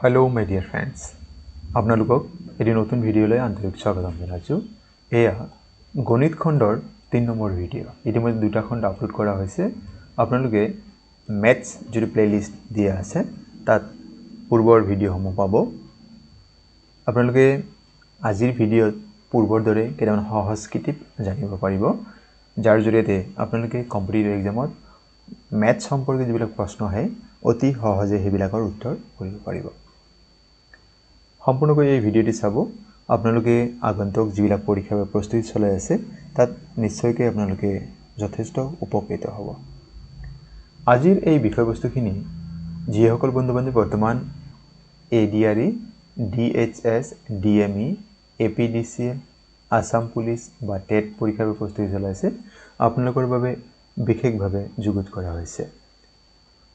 Hello my dear friends. আপোনালোকক এটি নতুন ভিডিওলৈ আন্তৰিক স্বাগতম জনাইছোঁ। এয়া গণিত খণ্ডৰ 3 নম্বৰ ভিডিও। ইতিমধ্যে দুটা খণ্ড আপলোড কৰা হৈছে। আপোনালোকে ম্যাথছ যিটো প্লেলিষ্ট দিয়া আছে তাত পূৰ্বৰ ভিডিওসমূহ পাব। আপোনালোকে আজিৰ ভিডিওত পূৰ্বৰ দৰে কেইটামান সহজ কিটিপ জানিব পাৰিব, যাৰ জৰিয়তে আপোনালোকে কম্পিটিটিভ এক্সামত ম্যাথছ সম্পৰ্কে যিবিলাক প্ৰশ্ন আহে অতি সহজে সেইবিলাকৰ উত্তৰ কৰিব পাৰিব। সম্পূৰ্ণকৈ এই ভিডিওটি চাব। আপোনালোকে আগন্তুক যিবিলাক পৰীক্ষাৰ প্ৰস্তুতি চলাই আছে তাত নিশ্চয়কৈ আপোনালোকে যথেষ্ট উপকৃত হ'ব। আজিৰ এই বিষয়বস্তুখিনি যিসকল বন্ধু-বান্ধৱী বৰ্তমান ADRE, DHS, DME, APDCL, Assam police বা টেট পৰীক্ষাৰ প্ৰস্তুতি চলাই আছে আপোনালোকৰ বাবে বিশেষভাৱে যুগুত কৰা হৈছে।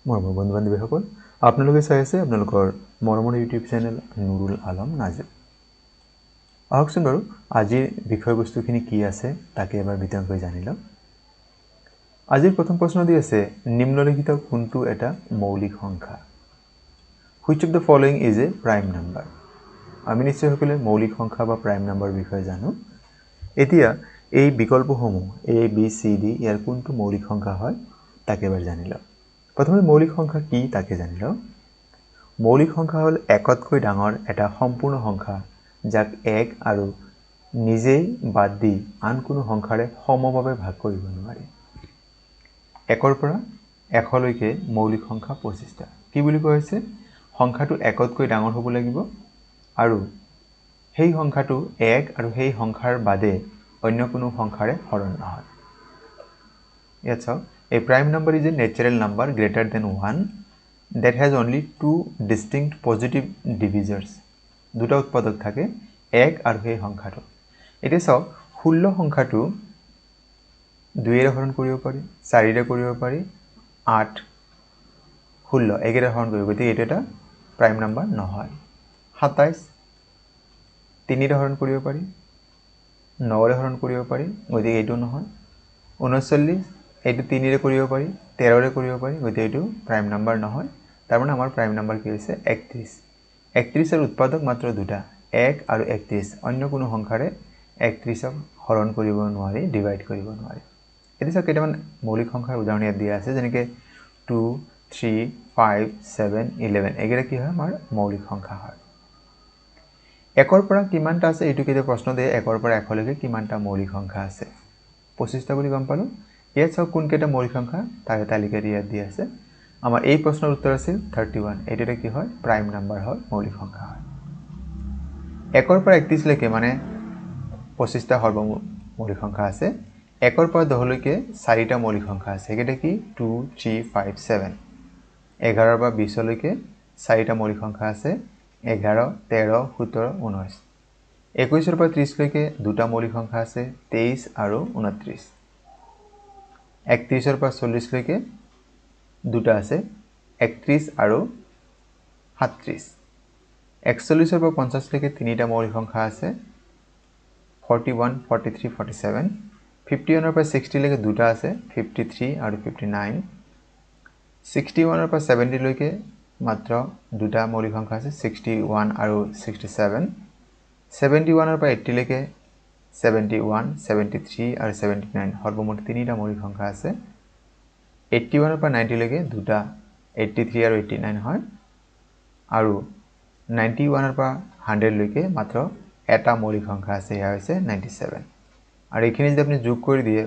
মৰমৰ বন্ধু-বান্ধৱীসকল, আপোনালোকে চাই আছে আপোনালোকৰ মৰমৰ ইউটিউব চেনেল নুৰুল আলম নাজিব। আহকচোন বাৰু আজিৰ বিষয়বস্তুখিনি কি আছে তাকে এবাৰ বিতংকৈ জানি লওঁ। আজিৰ প্ৰথম প্ৰশ্নটি আছে, নিম্নলিখিত কোনটো এটা মৌলিক সংখ্যা? Which of the following is a prime number? আমি নিশ্চয় সকলে মৌলিক সংখ্যা বা প্ৰাইম নাম্বাৰৰ বিষয়ে জানো। এতিয়া এই বিকল্পসমূহ এ বি সি ডি ইয়াৰ কোনটো মৌলিক সংখ্যা হয় তাকে এবাৰ জানি লওঁ। প্ৰথমে মৌলিক সংখ্যা কি তাকে জানি লওঁ। মৌলিক সংখ্যা হ'ল একতকৈ ডাঙৰ এটা সম্পূৰ্ণ সংখ্যা যাক এক আৰু নিজেই বাদ দি আন কোনো সংখ্যাৰে সমভাৱে ভাগ কৰিব নোৱাৰি। একৰ পৰা এশলৈকে মৌলিক সংখ্যা 25টা। কি বুলি কোৱা হৈছে? সংখ্যাটো একতকৈ ডাঙৰ হ'ব লাগিব আৰু সেই সংখ্যাটো এক আৰু সেই সংখ্যাৰ বাদে অন্য কোনো সংখ্যাৰে হৰণ নহয়। ইয়াত চাওক, a prime number is a natural number greater than 1 that has only two distinct positive divisors. দুটা উৎপাদক থাকে, এক আৰু সেই সংখ্যাটো। এতিয়া চাওক, 16 সংখ্যাটো 2ৰে হৰণ কৰিব পাৰি, 4ৰে কৰিব পাৰি, 8, 16 একেৰে হৰণ কৰিব, গতিকে এইটো এটা প্ৰাইম নাম্বাৰ নহয়। 27 3ৰে হৰণ কৰিব পাৰি, 9ৰে হৰণ কৰিব পাৰি, গতিকে এইটো নহয়। 39 এইটো 3ৰে কৰিব পাৰি, 13ৰে কৰিব পাৰি, গতিকে এইটো প্ৰাইম নাম্বাৰ নহয়। তাৰমানে আমাৰ প্ৰাইম নাম্বাৰ কি হৈছে? 31। 31ৰ উৎপাদক মাত্ৰ দুটা, 1 আৰু 31। অন্য কোনো সংখ্যাৰে 31ক হৰণ কৰিব নোৱাৰি, ডিভাইড কৰিব নোৱাৰি। এতিয়া চাওক, কেইটামান মৌলিক সংখ্যাৰ উদাহৰণ ইয়াত দিয়া আছে, যেনেকৈ 2, 3, 5, 7, 11 একেৰে কি হয়? আমাৰ মৌলিক সংখ্যা হয়। একৰ পৰা কিমানটা আছে এইটো কেতিয়া প্ৰশ্ন দিয়ে, একৰ পৰা এশলৈকে কিমানটা মৌলিক সংখ্যা আছে? 25টা বুলি গম পালোঁ। ইয়াত চাওক কোনকেইটা মৌলিক সংখ্যা তাৰে তালিকাটি ইয়াত দিয়া আছে। আমাৰ এই প্ৰশ্নৰ উত্তৰ আছিল 31। এইটো কি হয়? প্ৰাইম নাম্বাৰ হয়, মৌলিক সংখ্যা হয়। একৰ পৰা 31লৈকে মানে 25টা মৌলিক সংখ্যা আছে। একৰ পৰা 10লৈকে 4টা মৌলিক সংখ্যা আছে। সেইকেইটা কি? 2, 3, 5, 7। 11ৰ পৰা 20লৈকে 4টা মৌলিক সংখ্যা আছে, 11, 13, 17, 19। 21ৰ পৰা 30লৈকে দুটা মৌলিক সংখ্যা আছে, 23 আৰু 29। 31ৰ পৰা 40লৈকে দুটা আছে, 31 আৰু 37। 41ৰ পৰা 50লৈকে তিনিটা মৌলিক সংখ্যা আছে, 41, 43, 47। 51ৰ পৰা 60লৈকে দুটা আছে, 53 আৰু 59। 61ৰ পৰা 70লৈকে মাত্ৰ দুটা মৌলিক সংখ্যা আছে, 61 আৰু 67। 71ৰ পৰা 80লৈকে 71, 73 আৰু 79। সৰ্বমুঠ তিনিটা মৌলিক সংখ্যা আছে। 81ৰ পৰা 90লৈকে দুটা, 83 আৰু 89 হয়। আৰু 91ৰ পৰা 100লৈকে মাত্ৰ এটা মৌলিক সংখ্যা আছে, সেয়া হৈছে 97। আৰু এইখিনি যদি আপুনি যোগ কৰি দিয়ে,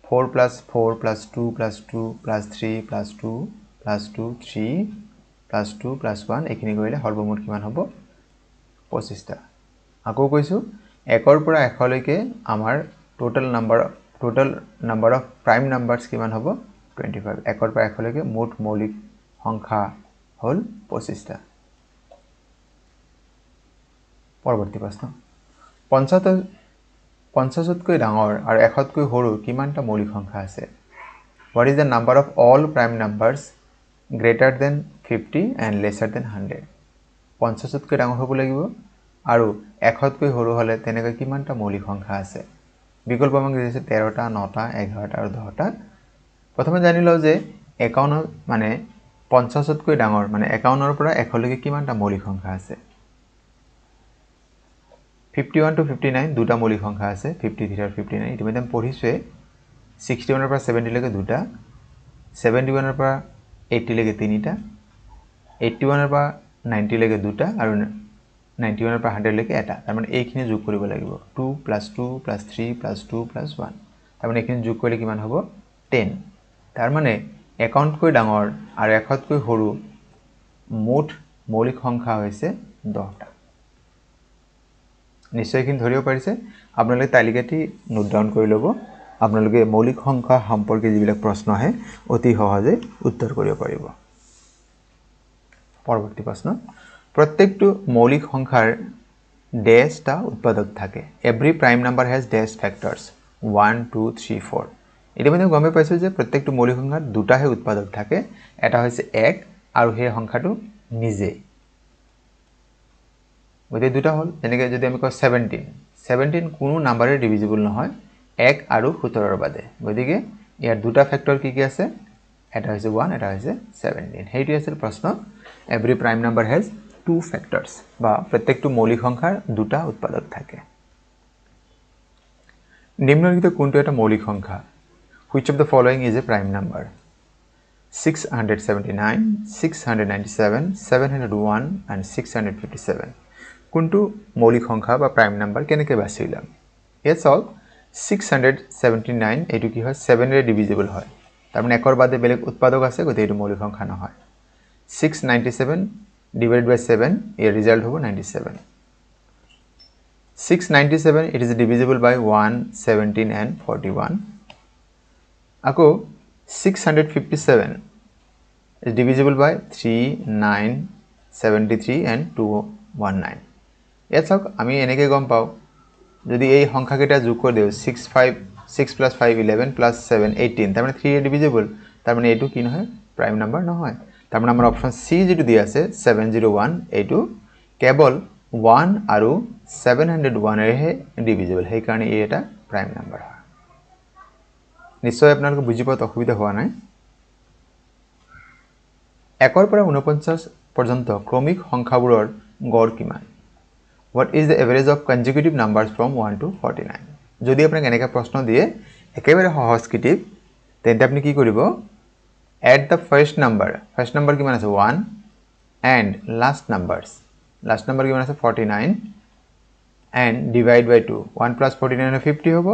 4 + 4 + 2 + 2 + 3 + 2 + 2, 3 + 2 + 1 এইখিনি কৰিলে সৰ্বমুঠ কিমান হ'ব? 25টা। আকৌ কৈছোঁ, একৰ পৰা এশলৈকে আমাৰ total number of prime numbers কিমান হ'ব? 25। একৰ পৰা এশলৈকে মুঠ মৌলিক সংখ্যা হ'ল 25টা। পৰৱৰ্তী প্ৰশ্ন, 50তকৈ ডাঙৰ আৰু 100তকৈ সৰু কিমানটা মৌলিক সংখ্যা আছে? What is the number of all prime numbers greater than 50 and lesser than 100? 50তকৈ ডাঙৰ হ'ব লাগিব আৰু 100তকৈ সৰু হ'লে তেনেকৈ কিমানটা মৌলিক সংখ্যা আছে? বিকল্প আমাক দিছে 13টা, 9টা, 11টা আৰু 10টা। প্ৰথমে জানি লওঁ যে 51 মানে 50তকৈ ডাঙৰ মানে 51ৰ পৰা 100 লৈকে কিমানটা মৌলিক সংখ্যা আছে 51 to 59 দুটা মৌলিক সংখ্যা আছে 53 আৰু 59 ইতিমধ্যে আমি পঢ়িছোৱে 61 ৰ পৰা 70 লৈকে দুটা 71 ৰ পৰা 80 লৈকে তিনিটা 81 ৰ পৰা 90 লৈকে দুটা আৰু 91 ৰ পৰা 100 লৈকে এটা তাৰ মানে এইখিনি যোগ কৰিব লাগিব 2 + 2 + 3 + 2 + 1 তাৰ মানে এইখিনি যোগ কৰিলে কিমান হ'ব 10 তাৰ মানে 51তকৈ ডাঙৰ আৰু 100তকৈ সৰু মুঠ মৌলিক সংখ্যা হৈছে 10টা নিশ্চয় এইখিনি ধৰিব পাৰিছে আপোনালোকে তালিকাটি নোট ডাউন কৰি ল'ব আপোনালোকে মৌলিক সংখ্যা সম্পৰ্কে যিবিলাক প্ৰশ্ন আহে অতি সহজে উত্তৰ কৰিব পাৰিব পৰৱৰ্তী প্ৰশ্ন প্ৰত্যেকটো মৌলিক সংখ্যাৰ ডেছটা উৎপাদক থাকে এভৰি প্ৰাইম নাম্বাৰ হেজ ডেছ ফেক্টৰছ 1 2 3 4 ইতিমধ্যে গমে পাইছো যে প্ৰত্যেকটো মৌলিক সংখ্যাৰ দুটাহে উৎপাদক থাকে এটা হৈছে 1 আৰু সেই সংখ্যাটো নিজে গতিকে দুটা হল এনেকৈ যদি আমি কওঁ 17 কোনো নাম্বাৰে ডিভিজিবল নহয় 1 আৰু 17 ৰ বাদে গতিকে ইয়াৰ দুটা ফেক্টৰ কি কি আছে এটা হৈছে 1 এটা হৈছে 17 হেইটো আছিল প্ৰশ্ন every prime number has two factors বা প্ৰত্যেকটো মৌলিক সংখ্যাৰ দুটা উৎপাদক থাকে নিম্নলিখিত কোনটো এটা মৌলিক সংখ্যা which of the following is a prime number 679 697 701 and 657 কোনটো মৌলিক সংখ্যা বা প্ৰাইম নাম্বাৰ কেনেকৈ বাছি লম ইয়াত চাওক 679 এটো কি হয় 7 ৰে ডিভিজিবল হয় তাৰ মানে একৰ বাদে বেলেগ উৎপাদক আছে গতিকে এটো মৌলিক সংখ্যা নহয় 697 divided by 7 ইয়াৰ ৰিজাল্ট হ'ব 97 697 it is divisible by 1 17 and 41 আকৌ 657 is divisible by 3 9 73 and 219 ইয়াত চাওক আমি এনেকৈ গম পাও যদি এই সংখ্যাকেইটা যোগ কৰি দিও 6 plus 5 11 plus 7 18 তাৰ মানে 3 এ ডিভিজিবল তাৰ মানে এটো কি নহয় প্ৰাইম নাম্বাৰ নহয় তাৰ মানে আমাৰ অপচন সি যেটো দিয়া আছে 701 এটো কেৱল 1 আৰু 701 এহে ডিভিজিবল সেই কাৰণে এটা প্ৰাইম নাম্বাৰ হয় নিশ্চয় আপোনালোকে বুজি পাওঁত অসুবিধা হোৱা নাই 1 ৰ পৰা 49 পৰ্যন্ত ক্ৰমিক সংখ্যাবোৰৰ গড় কিমান What is the average of consecutive numbers from 1 to 49 যদি আপোনাক এনেকা প্ৰশ্ন দিয়ে একেবাৰে সহজ কিটিপ তেন্তে আপুনি কি কৰিব add the first number কিমান আছে 1 and last number কিমান আছে 49 and divide by 2 1 plus 49 50 হ'ব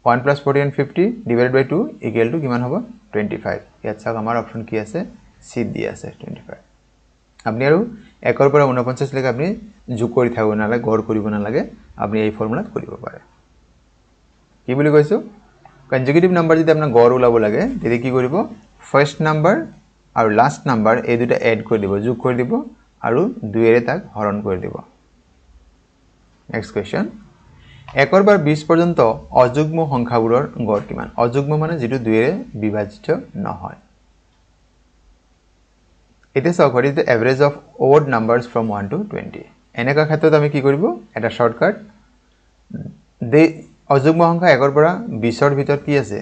1 plus 49 50 divided by 2 equal to কিমান হ'ব 25 ইয়াত চাওক আমাৰ অপচন কি আছে সি দি আছে 25 আপনি আৰু 1 ৰ পৰা 49 লৈকে আপনি যোগ কৰি থাকিব নালাগে গড় কৰিব নালাগে আপনি এই ফৰ্মুলাত কৰিব পাৰে কি বুলি কৈছো কনজুগেটিভ নাম্বাৰ যদি আপনা গড় উলাব লাগে তেতিয়া কি কৰিব ফাৰ্স্ট নাম্বাৰ আৰু লাষ্ট নাম্বাৰ এই দুটা এড কৰি দিব যোগ কৰি দিব আৰু 2 এৰে তাক হৰণ কৰি দিব নেক্সট কোৱেশ্চন 1 ৰ পৰা 20 পৰ্যন্ত অযুগ্ম সংখ্যাবোৰৰ গড় কিমান অযুগ্ম মানে যেটো 2 এৰে বিভাজিত নহয় It is what is the average of odd numbers from 1 to 20. এনেকা ক্ষেত্ৰত আমি কি কৰিব এটা শৰ্টকাট দে অযুগ্ম সংখ্যা 1 ৰ পৰা 20 ৰ ভিতৰত কি আছে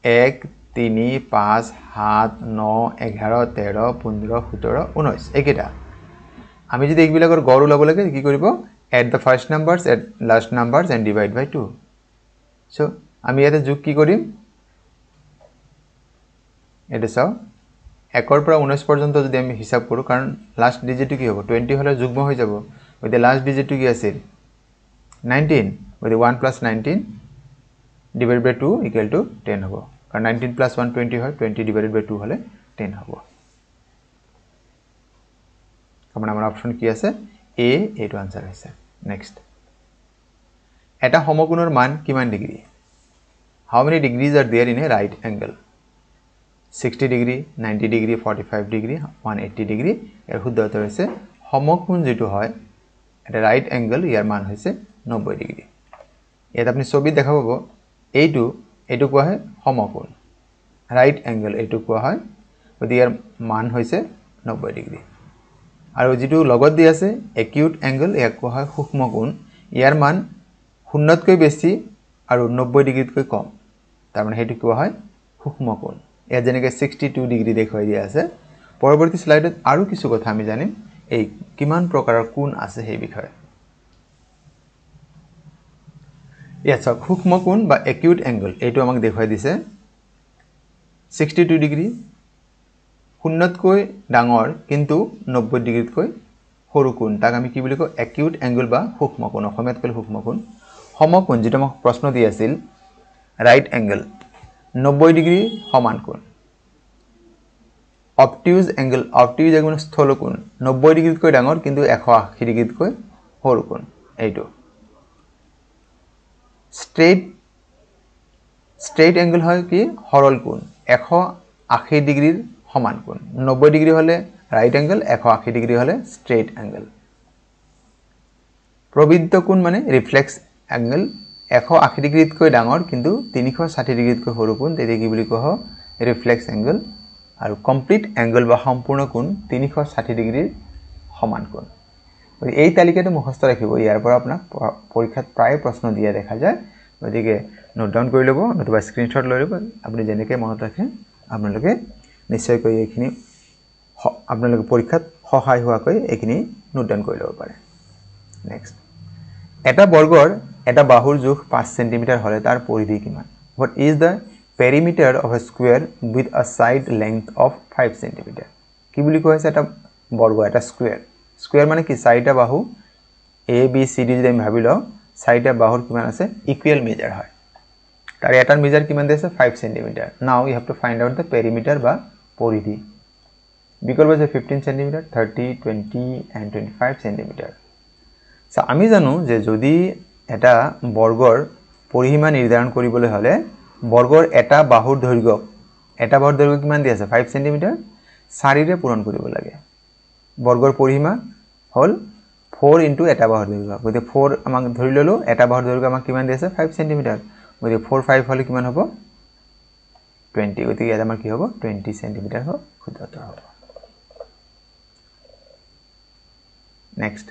1 3 5 7 9 11 13 15 17 19 একেটা আমি যদি এইবিলাকৰ গড় উলাব লাগে কি কৰিব add the first numbers add last numbers and divide by 2 so আমি ইয়াতে যোগ কি কৰিম এটা চাও 1 ৰ পৰা 19 পৰ্যন্ত যদি আমি হিসাব কৰো কাৰণ লাষ্ট ডিজিটটো কি হ'ব 20 হলে যুগ্ম হৈ যাব ওইতে লাষ্ট ডিজিটটো কি আছিল 19 with 1 plus 19 divided by 2 equal to 10 হ'ব কাৰণ 19 plus 1 20 হয় 20 divided by 2 হলে 10 হ'ব আমাৰ অপচন কি আছে এ এটো आंसर হৈছে নেক্সট এটা সমকোণৰ মান কিমান degree how many degrees are there in a right angle 60 degree 90 degree 45 degree 180 degree এর শুদ্ধ উত্তর হৈছে সমকোণ যেটো হয় এটা রাইট অ্যাঙ্গেল ইয়ার মান হৈছে 90 ডিগ্রি ইয়াত আপনি ছবি দেখা পাবো এইটো কোৱা হয় সমকোণ ৰাইট অ্যাঙ্গেল এইটো কোৱা হয় যদি ইয়াৰ মান হৈছে 90 ডিগ্ৰি আৰু যেটো লগত দি আছে একিউট অ্যাঙ্গেল ইয়াক কোৱা হয় সূক্ষ্মকোণ ইয়াৰ মান 0তকৈ বেছি আৰু 90 ডিগ্ৰীতকৈ কম তাৰ মানে হেতু কোৱা হয় সূক্ষ্মকোণ ইয়াত যেনেকৈ 62 ডিগ্ৰী দেখুৱাই দিয়া আছে পৰৱৰ্তী স্লাইডত আৰু কিছু কথা আমি জানিম এই কিমান প্ৰকাৰৰ কোণ আছে সেই বিষয়ে ইয়াত চাওক সূক্ষ্ম কোণ বা একিউট এংগল এইটো আমাক দেখুৱাই দিছে 62 ডিগ্ৰী শূন্যতকৈ ডাঙৰ কিন্তু 90 ডিগ্ৰীতকৈ সৰু কোণ তাক আমি কি বুলি কওঁ একিউট এংগল বা সূক্ষ্ম কোণ অসমীয়াত ক'লে সূক্ষ্ম কোণ সমকোণ যেটা আমাক প্ৰশ্ন দি আছিল ৰাইট এংগল 90 ডিগ্ৰী সমান কোণ অবটিউজ এংগল মানে স্থলকোণ 90 ডিগ্ৰীতকৈ ডাঙৰ কিন্তু 180 ডিগ্ৰীতকৈ সৰু কোণ এইটো স্ট্ৰেইট এংগল হয় কি সৰল কোণ 180 ডিগ্ৰীৰ সমান কোণ 90 ডিগ্ৰী হলে ৰাইট এংগল 180 ডিগ্ৰী হলে স্ট্ৰেইট এংগল প্ৰবৃদ্ধ কোণ মানে ৰিফ্লেক্স এংগল 180 ডিগ্ৰীতকৈ ডাঙৰ কিন্তু 360 ডিগ্ৰীতকৈ সৰু কোণ তেতিয়া কি বুলি কোৱা ৰিফ্লেক্স এংগল আৰু কমপ্লিট এংগল বা সম্পূৰ্ণ কোণ 360 ডিগ্ৰীৰ সমান কোণ এই তালিকাটো মুখস্থ ৰাখিব ইয়াৰ পৰা আপোনাক পৰীক্ষাত প্ৰায় প্ৰশ্ন দিয়া দেখা যায় গতিকে নোট ডাউন কৰি ল'ব নতুবা স্ক্ৰিনশ্বট লৈ ল'ব আপুনি যেনেকৈ মনত ৰাখে আপোনালোকে নিশ্চয়কৈ এইখিনি আপোনালোকে পৰীক্ষাত সহায় হোৱাকৈ এইখিনি নোট ডাউন কৰি ল'ব পাৰে নেক্সট এটা বৰ্গৰ এটা বাহুৰ জোখ 5 সেন্টিমিটাৰ হলে তাৰ পৰিধি কিমান what is the perimeter of a square with a side length of 5 centimeter কি বুলি কোৱা হৈছে এটা বৰ্গ এটা স্কয়াৰ মানে কি চাৰিটা বাহু a b c d যদি আমি ভাবি লও চাৰিটা বাহুৰ কিমান আছে ইকুৱেল মেজাৰ হয় তাৰ এটাৰ মেজাৰ কিমান দিছে 5 centimetre now you have to find out the perimeter বা পৰিধি বিকল্প আছে 15 সেন্টিমিটাৰ 30 20 and 25 সেন্টিমিটাৰ সো আমি জানো যে যদি এটা বৰ্গৰ পৰিসীমা নিৰ্ধাৰণ কৰিবলৈ হলে বৰ্গৰ এটা বাহুৰ দৈৰ্ঘ্য কিমান দি আছে 5 সেন্টিমিটাৰ 4 ৰে পূৰণ কৰিব লাগে বৰ্গৰ পৰিসীমা হল 4 into এটা বাহুৰ দৈৰ্ঘ্য গতে 4 আমাক ধৰি ললো এটা বাহুৰ দৈৰ্ঘ্য আমাক কিমান দি আছে 5 সেন্টিমিটাৰ গতে 4 5 হলে কিমান হ'ব 20 গতে ইয়াত আমাৰ কি হ'ব 20 সেন্টিমিটাৰ হ'ব শুদ্ধ উত্তৰ হ'ব next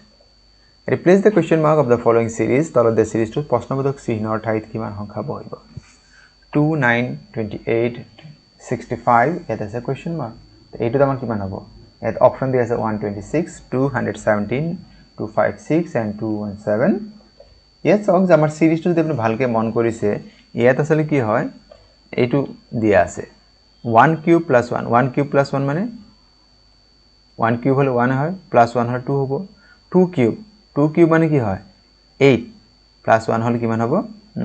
replace the question mark of the following series তলত the series to প্ৰশ্নবোধক চিহ্নৰ ঠাইত কিমান সংখ্যা বহিব 2 9 28 65 ইয়াত আছে question mark এইটো আমাৰ কিমান হ'ব ইয়াত অপচন দিয়া আছে 126 217 256 and 217 ইয়াত চাওক যে আমাৰ সিৰিজটো যদি আপুনি ভালকে মন কৰিছে ইয়াত আসলে কি হয় এইটো দিয়া আছে 1 কিউব প্লাস 1 কিউব প্লাস 1 মানে 1 কিউব হলে 1 হয় প্লাস 1 হলে 2 হ'ব 2 কিউব মানে কি হয় 8 প্লাস 1 হলে কিমান হ'ব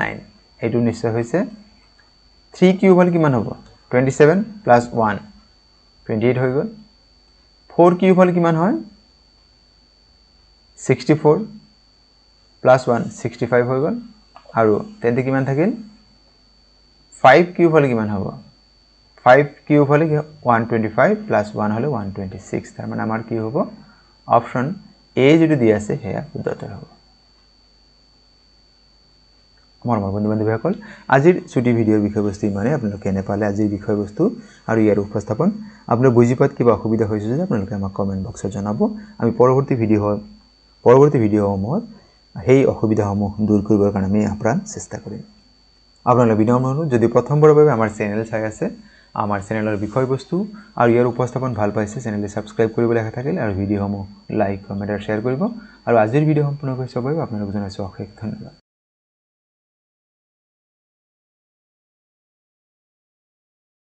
9 এইটো নিশ্চয় হৈছে 3 কিউব হলে কিমান হ'ব 27 প্লাস 1 28 হৈ গল 4 কিউব হলে কিমান হয় 64 plus 1 65 হৈ গল আৰু তেন্তে কিমান থাকিল 5 কিউব হলে কিমান হ'ব 5 কিউব হলে 125 plus 1 হলে 126 তাৰ মানে আমাৰ কি হ'ব অপচন এ যেটো দি আছে হেয়া শুদ্ধ উত্তৰ হ'ব মোৰ বন্ধু-বান্ধৱীসকল আজিৰ ছুটি ভিডিঅ'ৰ বিষয়বস্তু মানে আপোনালোকে কেনে পালে আজিৰ বিষয়বস্তু আৰু ইয়াৰ উপস্থাপন আপোনাৰ বুজি পাত কিবা অসুবিধা হৈছে যদি আপোনালোকে আমাক কমেন্ট বক্সত জনাব আমি পৰৱৰ্তী ভিডিঅ'সমূহত সেই অসুবিধাসমূহ দূৰ কৰিবৰ কাৰণে আমি আপ্ৰাণ চেষ্টা কৰিম আপোনালোকে বিনম্ৰ অনুৰোধ যদি প্ৰথমবাৰৰ বাবে আমাৰ চেনেল চাই আছে আমাৰ চেনেলৰ বিষয়বস্তু আৰু ইয়াৰ উপস্থাপন ভাল পাইছে চেনেলটো সাবস্ক্ৰাইব কৰিবলৈ আশা থাকিল আৰু ভিডিঅ'সমূহ লাইক কমেন্ট আৰু শেয়াৰ কৰিব আৰু আজিৰ ভিডিঅ' সম্পূৰ্ণ কৰি চাবলৈ আপোনালোকক জনাইছো অশেষ ধন্যবাদ